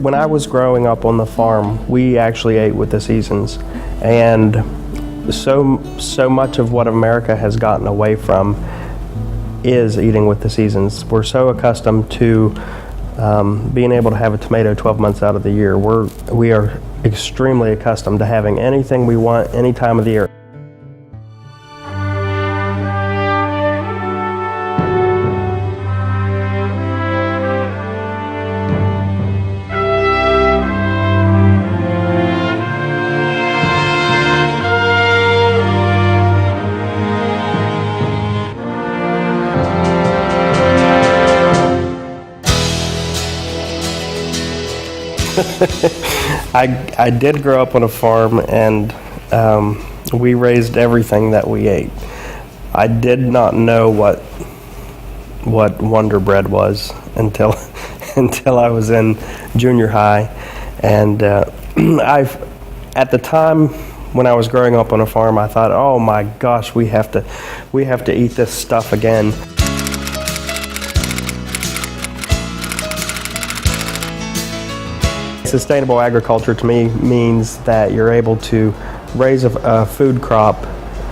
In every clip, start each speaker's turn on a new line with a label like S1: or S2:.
S1: When I was growing up on the farm, we actually ate with the seasons, and so much of what America has gotten away from is eating with the seasons. We're so accustomed to being able to have a tomato 12 months out of the year. We are extremely accustomed to having anything we want any time of the year. I did grow up on a farm, and we raised everything that we ate. I did not know what Wonder Bread was until I was in junior high, and at the time when I was growing up on a farm, I thought, oh my gosh, we have to eat this stuff again. Sustainable agriculture to me means that you're able to raise a food crop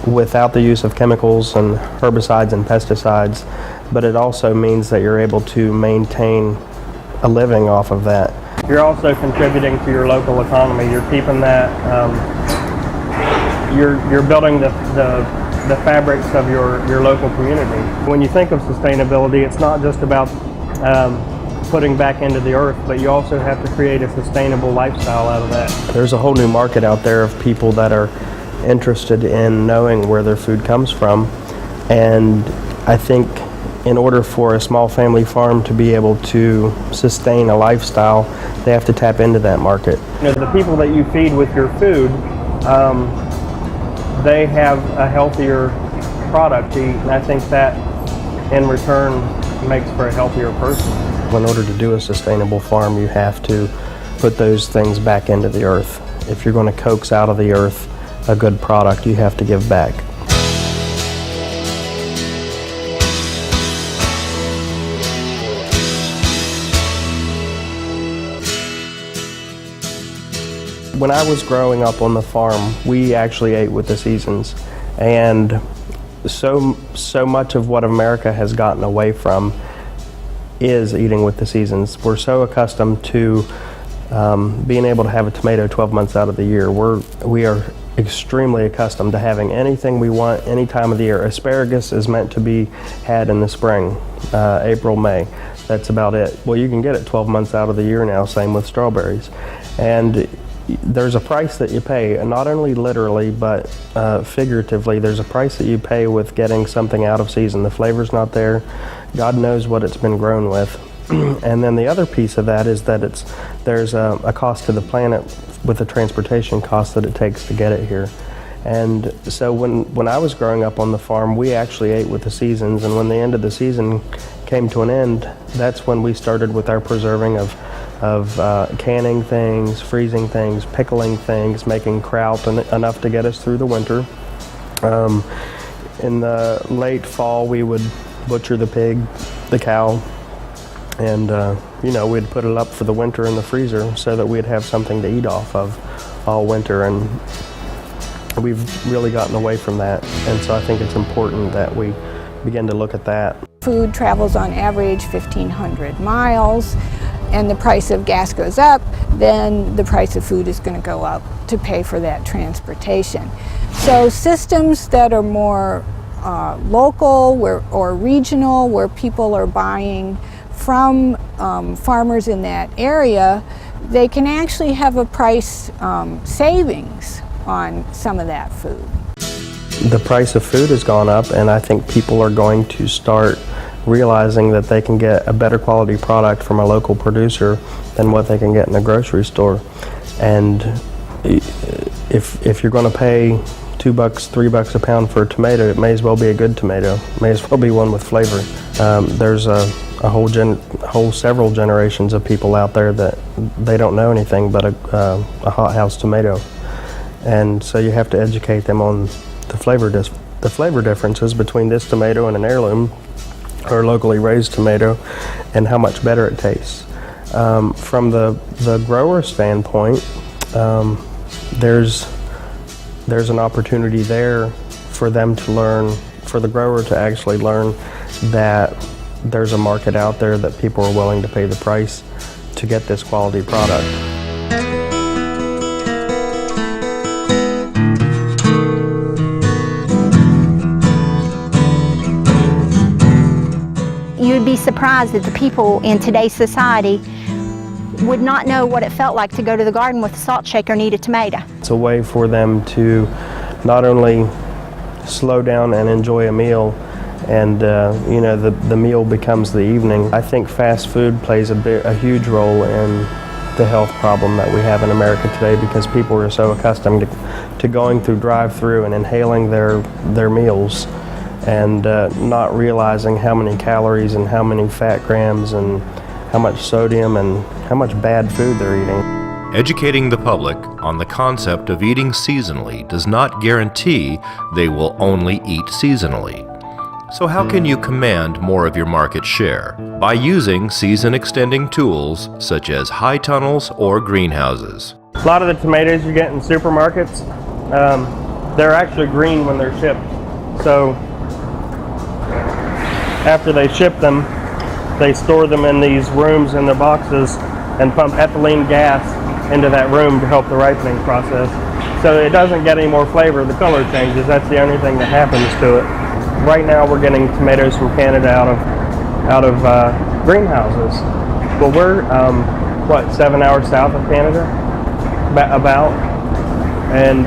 S1: without the use of chemicals and herbicides and pesticides, but it also means that you're able to maintain a living off of that. You're also contributing to your local economy. You're keeping that, you're building the fabrics of your local community. When you think of sustainability, it's not just about putting back into the earth, but you also have to create a sustainable lifestyle out of that. There's a whole new market out there of people that are interested in knowing where their food comes from, and I think in order for a small family farm to be able to sustain a lifestyle, they have to tap into that market. You know, the people that you feed with your food, they have a healthier product to eat, and I think that in return makes for a healthier person. In order to do a sustainable farm, you have to put those things back into the earth. If you're going to coax out of the earth a good product, you have to give back. When I was growing up on the farm, we actually ate with the seasons, and so much of what America has gotten away from is eating with the seasons. We're so accustomed to being able to have a tomato 12 months out of the year. We are extremely accustomed to having anything we want any time of the year. Asparagus is meant to be had in the spring, April, May. That's about it. Well, you can get it 12 months out of the year now, same with strawberries. And there's a price that you pay, not only literally, but figuratively. There's a price that you pay with getting something out of season. The flavor's not there. God knows what it's been grown with. And then the other piece of that is that there's a cost to the planet with the transportation cost that it takes to get it here. And so when I was growing up on the farm, we actually ate with the seasons, and when the end of the season came to an end, that's when we started with our preserving of canning things, freezing things, pickling things, making kraut enough to get us through the winter. In the late fall, we would butcher the pig, the cow, and we'd put it up for the winter in the freezer so that we'd have something to eat off of all winter. And we've really gotten away from that, and so I think it's important that we begin to look at that.
S2: Food travels on average 1,500 miles, and the price of gas goes up, then the price of food is going to go up to pay for that transportation. So systems that are more local or regional, where people are buying from farmers in that area, they can actually have a price savings on some of that food.
S1: The price of food has gone up, and I think people are going to start realizing that they can get a better quality product from a local producer than what they can get in a grocery store. And if you're going to pay $2, $3 a pound for a tomato, it may as well be a good tomato. It may as well be one with flavor. There's a whole several generations of people out there that they don't know anything but a hothouse tomato, and so you have to educate them on the flavor differences between this tomato and an heirloom or locally raised tomato, and how much better it tastes. From the grower standpoint, there's an opportunity there for them to learn, for the grower to actually learn that there's a market out there, that people are willing to pay the price to get this quality product.
S3: You'd be surprised that the people in today's society would not know what it felt like to go to the garden with a salt shaker and eat a tomato.
S1: It's a way for them to not only slow down and enjoy a meal, and the meal becomes the evening. I think fast food plays a huge role in the health problem that we have in America today, because people are so accustomed to going through drive-through and inhaling their meals, and not realizing how many calories and how many fat grams and how much sodium and how much bad food they're eating.
S4: Educating the public on the concept of eating seasonally does not guarantee they will only eat seasonally. So how can you command more of your market share? By using season-extending tools such as high tunnels or greenhouses.
S1: A lot of the tomatoes you get in supermarkets, they're actually green when they're shipped. So after they ship them, they store them in these rooms in their boxes and pump ethylene gas into that room to help the ripening process. So it doesn't get any more flavor, the color changes. That's the only thing that happens to it. Right now we're getting tomatoes from Canada out of greenhouses. Well, we're 7 hours south of Canada, about, and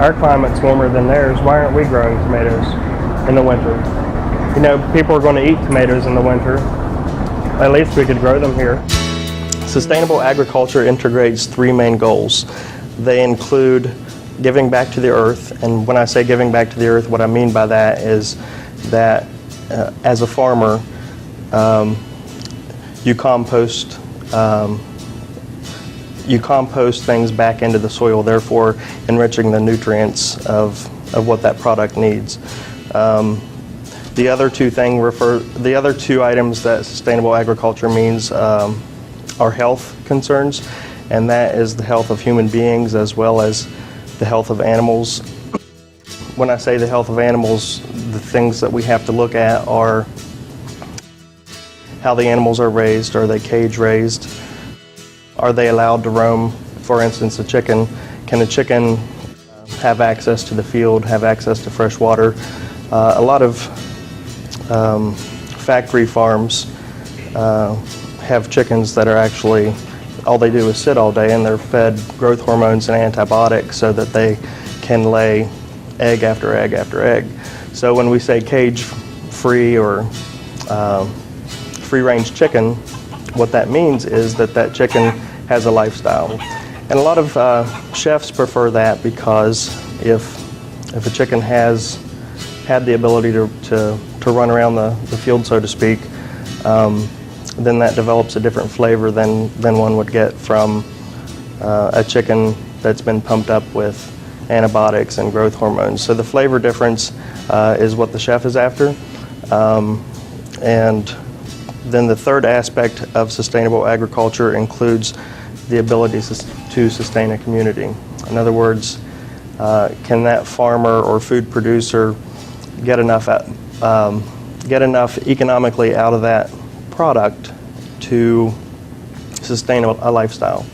S1: our climate's warmer than theirs. Why aren't we growing tomatoes in the winter? You know, people are going to eat tomatoes in the winter. At least we could grow them here. Sustainable agriculture integrates three main goals. They include giving back to the earth, and when I say giving back to the earth, what I mean by that is that as a farmer, you compost things back into the soil, therefore enriching the nutrients of what that product needs. The other two items that sustainable agriculture means are health concerns, and that is the health of human beings as well as the health of animals. When I say the health of animals, the things that we have to look at are how the animals are raised. Are they cage raised? Are they allowed to roam? For instance, a chicken. Can a chicken have access to the field, have access to fresh water? A lot of factory farms have chickens that are actually, all they do is sit all day, and they're fed growth hormones and antibiotics so that they can lay egg after egg after egg. So when we say cage-free or free-range chicken, what that means is that chicken has a lifestyle. And a lot of chefs prefer that, because if a chicken has had the ability to run around the field, so to speak, then that develops a different flavor than one would get from a chicken that's been pumped up with antibiotics and growth hormones. So the flavor difference is what the chef is after. And then the third aspect of sustainable agriculture includes the ability to sustain a community. In other words, can that farmer or food producer get enough economically out of that product to sustain a lifestyle?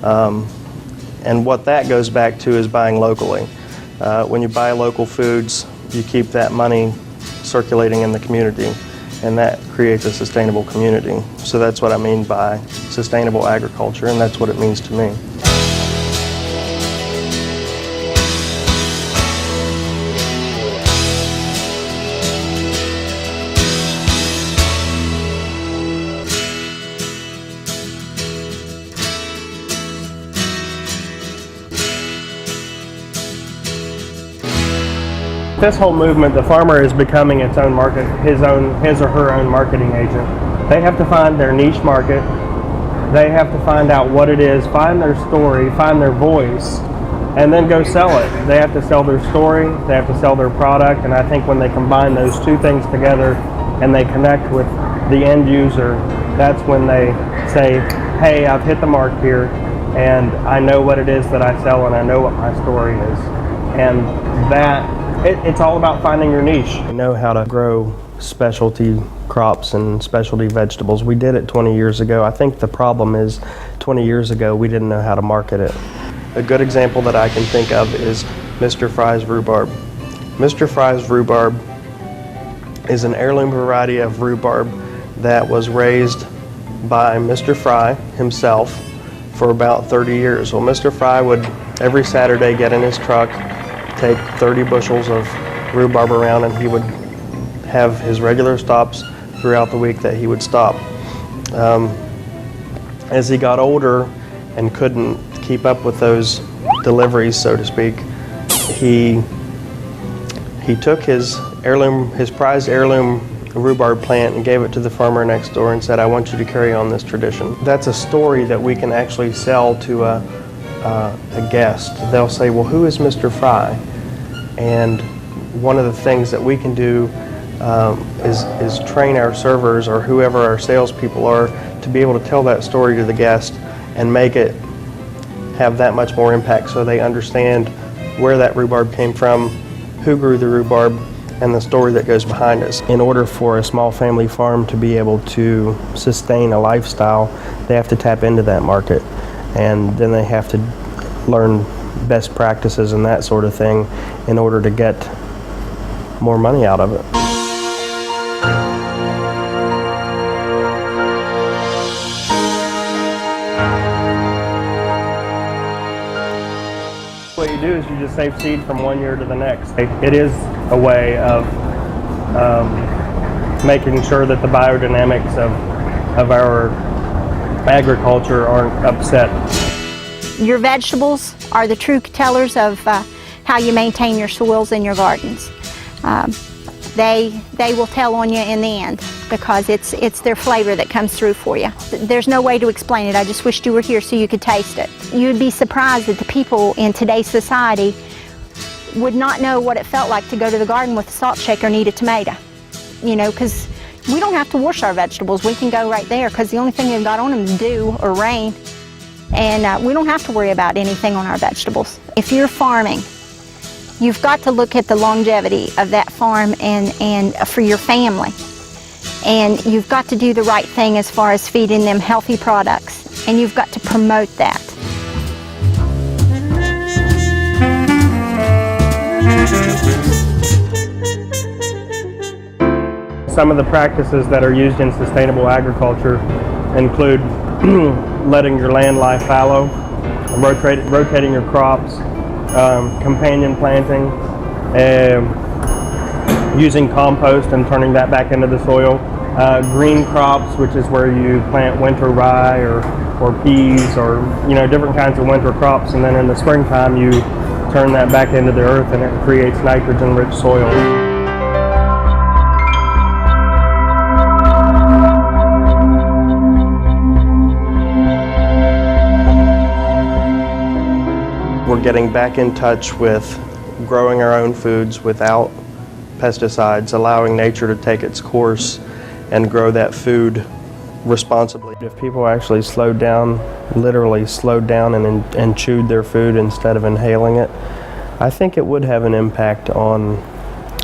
S1: And what that goes back to is buying locally. When you buy local foods, you keep that money circulating in the community, and that creates a sustainable community. So that's what I mean by sustainable agriculture, and that's what it means to me. This whole movement, the farmer is becoming its own market, his or her own marketing agent. They have to find their niche market. They have to find out what it is, find their story, find their voice, and then go sell it. They have to sell their story, they have to sell their product, and I think when they combine those two things together and they connect with the end user, that's when they say, hey, I've hit the mark here, and I know what it is that I sell, and I know what my story is. And it's all about finding your niche. I know how to grow specialty crops and specialty vegetables. We did it 20 years ago. I think the problem is 20 years ago we didn't know how to market it. A good example that I can think of is Mr. Fry's rhubarb. Mr. Fry's rhubarb is an heirloom variety of rhubarb that was raised by Mr. Fry himself for about 30 years. Well, Mr. Fry would every Saturday get in his truck, take 30 bushels of rhubarb around, and he would have his regular stops throughout the week that he would stop. As he got older and couldn't keep up with those deliveries, so to speak, he took his prized heirloom rhubarb plant and gave it to the farmer next door and said, I want you to carry on this tradition. That's a story that we can actually sell to a guest. They'll say, well, who is Mr. Fry? And one of the things that we can do is train our servers or whoever our salespeople are to be able to tell that story to the guest and make it have that much more impact so they understand where that rhubarb came from, who grew the rhubarb, and the story that goes behind us. In order for a small family farm to be able to sustain a lifestyle, they have to tap into that market, and then they have to learn best practices and that sort of thing in order to get more money out of it. What you do is you just save seed from one year to the next. It is a way of making sure that the biodynamics of our agriculture aren't upset.
S3: Your vegetables are the true tellers of how you maintain your soils and your gardens. They will tell on you in the end because it's their flavor that comes through for you. There's no way to explain it. I just wished you were here so you could taste it. You'd be surprised that the people in today's society would not know what it felt like to go to the garden with a salt shaker and eat a tomato. You know, because we don't have to wash our vegetables. We can go right there because the only thing they've got on them is dew or rain. And we don't have to worry about anything on our vegetables. If you're farming, you've got to look at the longevity of that farm and for your family. And you've got to do the right thing as far as feeding them healthy products. And you've got to promote that.
S1: Some of the practices that are used in sustainable agriculture include letting your land lie fallow, rotating your crops, companion planting, using compost and turning that back into the soil, green crops, which is where you plant winter rye or peas or different kinds of winter crops, and then in the springtime you turn that back into the earth and it creates nitrogen-rich soil. We're getting back in touch with growing our own foods without pesticides, allowing nature to take its course and grow that food responsibly. If people actually slowed down, literally slowed down and chewed their food instead of inhaling it, I think it would have an impact on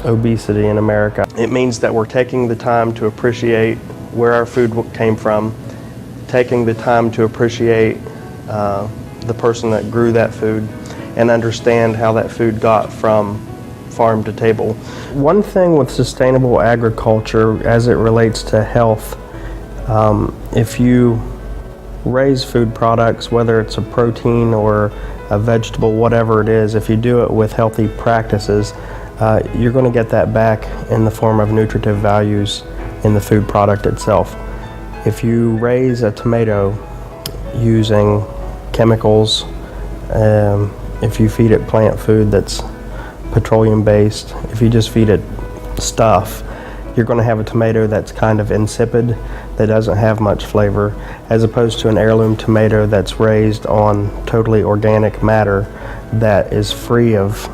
S1: obesity in America. It means that we're taking the time to appreciate where our food came from, taking the time to appreciate the person that grew that food and understand how that food got from farm to table. One thing with sustainable agriculture as it relates to health, if you raise food products, whether it's a protein or a vegetable, whatever it is, if you do it with healthy practices, you're going to get that back in the form of nutritive values in the food product itself. If you raise a tomato using chemicals, if you feed it plant food that's petroleum based, if you just feed it stuff, you're going to have a tomato that's kind of insipid, that doesn't have much flavor, as opposed to an heirloom tomato that's raised on totally organic matter that is free of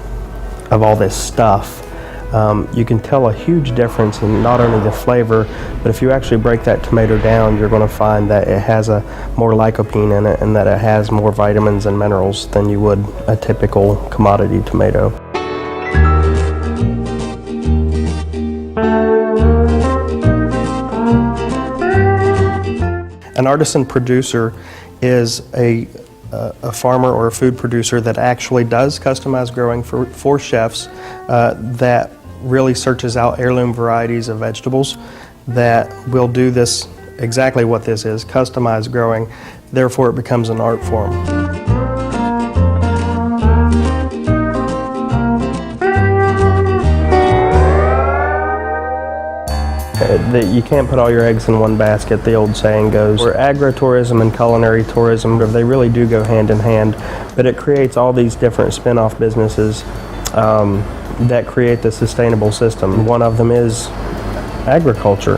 S1: all this stuff. you can tell a huge difference in not only the flavor, but if you actually break that tomato down, you're going to find that it has a more lycopene in it and that it has more vitamins and minerals than you would a typical commodity tomato. An artisan producer is a farmer or a food producer that actually does customized growing for chefs, that really searches out heirloom varieties of vegetables, that will do this, exactly what this is, customized growing. Therefore, it becomes an art form. That you can't put all your eggs in one basket, the old saying goes. Where agri-tourism and culinary tourism, they really do go hand in hand, but it creates all these different spin-off businesses that create the sustainable system. One of them is agriculture.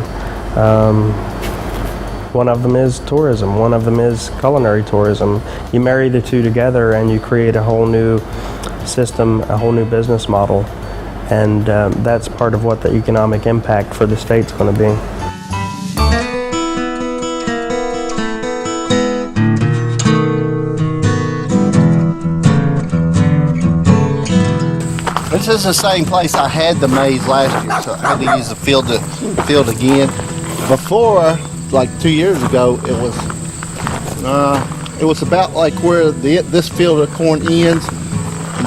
S1: One of them is tourism. One of them is culinary tourism. You marry the two together and you create a whole new system, a whole new business model. And that's part of what the economic impact for the state's going to be.
S5: This is the same place I had the maize last year, so I had to use the field again. Before, like 2 years ago, it was about like where this field of corn ends.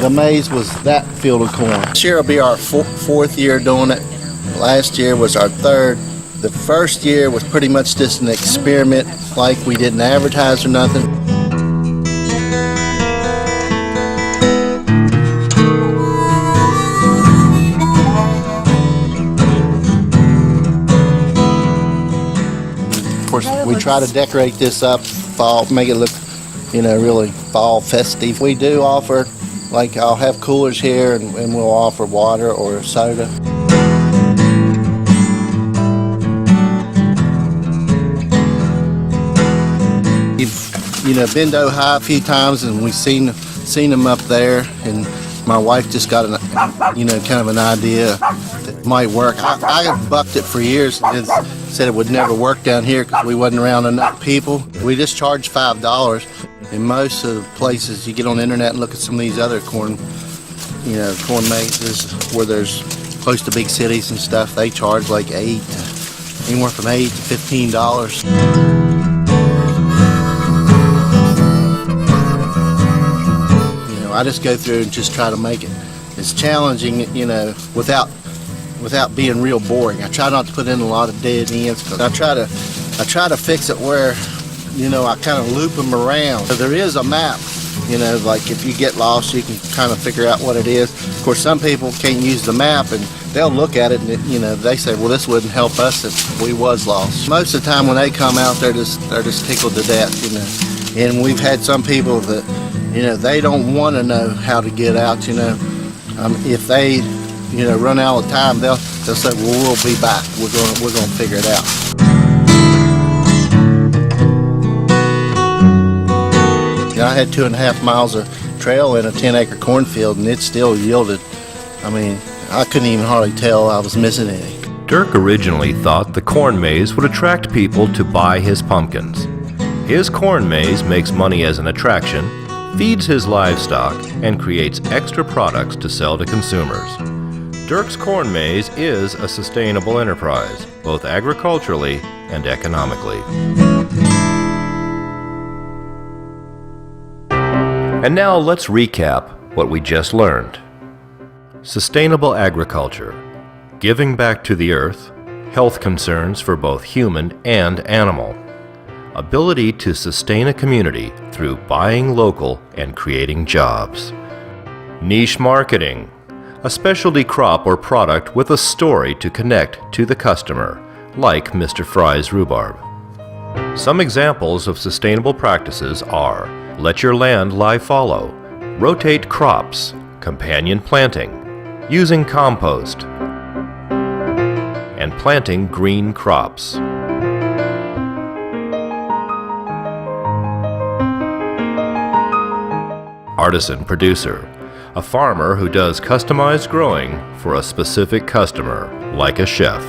S5: The maize was that field of corn. This year will be our fourth year doing it. Last year was our third. The first year was pretty much just an experiment, like we didn't advertise or nothing. Of course, we try to decorate this up fall, make it look, really fall festive. We do offer, like I'll have coolers here and we'll offer water or soda. We've been to Ohio a few times and we've seen them up there, and my wife just got kind of an idea that it might work. I bucked it for years and said it would never work down here because we wasn't around enough people. We just charge $5. In most of the places, you get on the internet and look at some of these other corn mazes where there's close to big cities and stuff. They charge like anywhere from $8 to $15. I just go through and just try to make it as challenging, without being real boring. I try not to put in a lot of dead ends, because I try to fix it where I kind of loop them around. So there is a map, like if you get lost, you can kind of figure out what it is. Of course, some people can't use the map and they'll look at it and, they say, well, this wouldn't help us if we was lost. Most of the time when they come out, they're just tickled to death, And we've had some people that, they don't want to know how to get out, If they, run out of time, they'll say, well, we'll be back. We're gonna figure it out. I had 2.5 miles of trail in a 10-acre cornfield, and it still yielded. I couldn't even hardly tell I was missing any.
S4: Dirk originally thought the corn maze would attract people to buy his pumpkins. His corn maze makes money as an attraction, feeds his livestock, and creates extra products to sell to consumers. Dirk's corn maze is a sustainable enterprise, both agriculturally and economically. And now let's recap what we just learned. Sustainable agriculture, giving back to the earth, health concerns for both human and animal, ability to sustain a community through buying local and creating jobs. Niche marketing, a specialty crop or product with a story to connect to the customer, like Mr. Fry's rhubarb. Some examples of sustainable practices are let your land lie fallow, rotate crops, companion planting, using compost, and planting green crops. Artisan producer, A farmer who does customized growing for a specific customer, like a chef.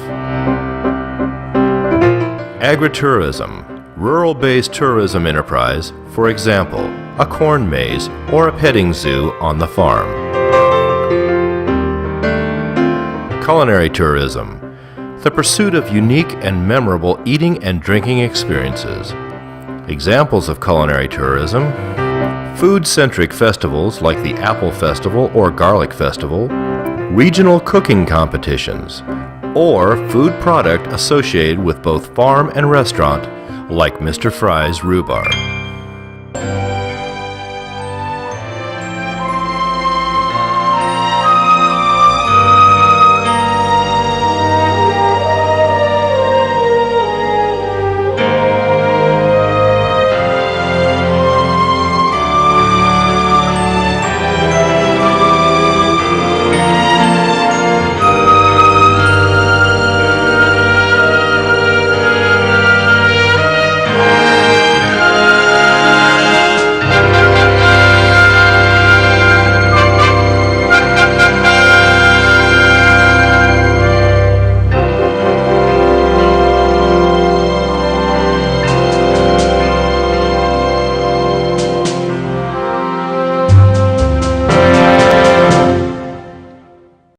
S4: Agri-tourism, rural-based tourism enterprise, for example, a corn maze or a petting zoo on the farm. Culinary tourism, the pursuit of unique and memorable eating and drinking experiences. Examples of culinary tourism: food-centric festivals like the Apple Festival or Garlic Festival, regional cooking competitions, or food product associated with both farm and restaurant like Mr. Fry's Rhubarb.